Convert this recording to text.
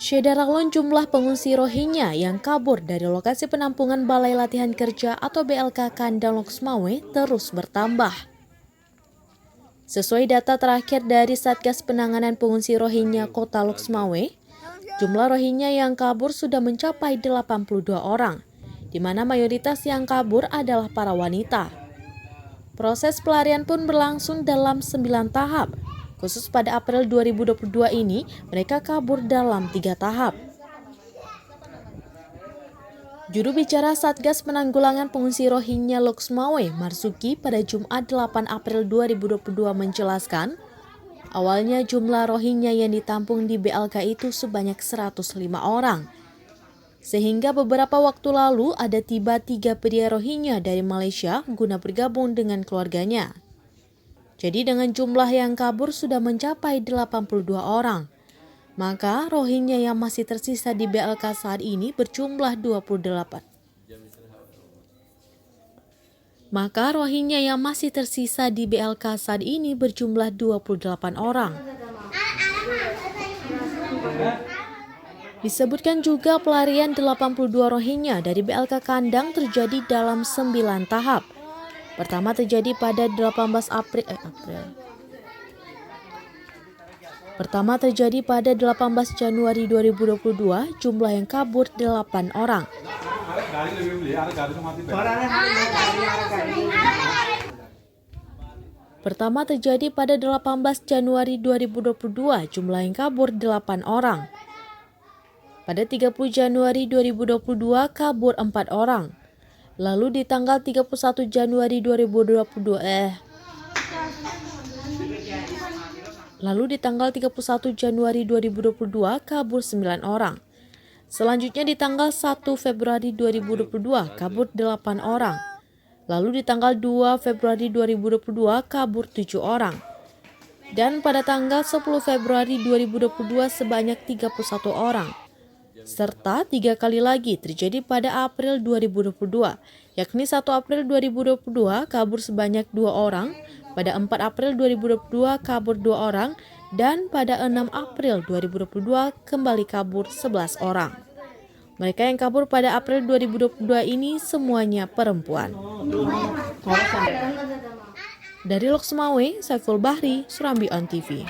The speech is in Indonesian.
Syederalon jumlah pengungsi Rohingya yang kabur dari lokasi penampungan Balai Latihan Kerja atau BLK Kandang Loksmawe terus bertambah. Sesuai data terakhir dari Satgas Penanganan Pengungsi Rohingya Kota Loksmawe, jumlah Rohingya yang kabur sudah mencapai 82 orang, di mana mayoritas yang kabur adalah para wanita. Proses pelarian pun berlangsung dalam 9 tahap. Khusus pada April 2022 ini, mereka kabur dalam 3 tahap. Juru bicara Satgas Penanggulangan Pengungsi Rohingya Loksmawe, Marzuki, pada Jumat 8 April 2022 menjelaskan, awalnya jumlah Rohingya yang ditampung di BLK itu sebanyak 105 orang. Sehingga beberapa waktu lalu ada tiba 3 pria Rohingya dari Malaysia guna bergabung dengan keluarganya. Jadi dengan jumlah yang kabur sudah mencapai 82 orang. Maka Rohingya yang masih tersisa di BLK saat ini berjumlah 28. Maka Rohingya yang masih tersisa di BLK saat ini berjumlah 28 orang. Disebutkan juga pelarian 82 Rohingya dari BLK Kandang terjadi dalam 9 tahap. Pertama terjadi pada 18 April. Pertama terjadi pada 18 Januari 2022, jumlah yang kabur 8 orang. Pertama terjadi pada 18 Januari 2022, jumlah yang kabur 8 orang. Pada 30 Januari 2022 kabur 4 orang. Lalu di tanggal 31 Januari 2022 kabur 9 orang. Selanjutnya di tanggal 1 Februari 2022 kabur 8 orang. Lalu di tanggal 2 Februari 2022 kabur 7 orang. Dan pada tanggal 10 Februari 2022 sebanyak 31 orang. Serta 3 kali lagi terjadi pada April 2022, yakni 1 April 2022 kabur sebanyak 2 orang, pada 4 April 2022 kabur 2 orang, dan pada 6 April 2022 kembali kabur 11 orang. Mereka yang kabur pada April 2022 ini semuanya perempuan. Dari Loksmawe, Saiful Bahri, Surambi On TV.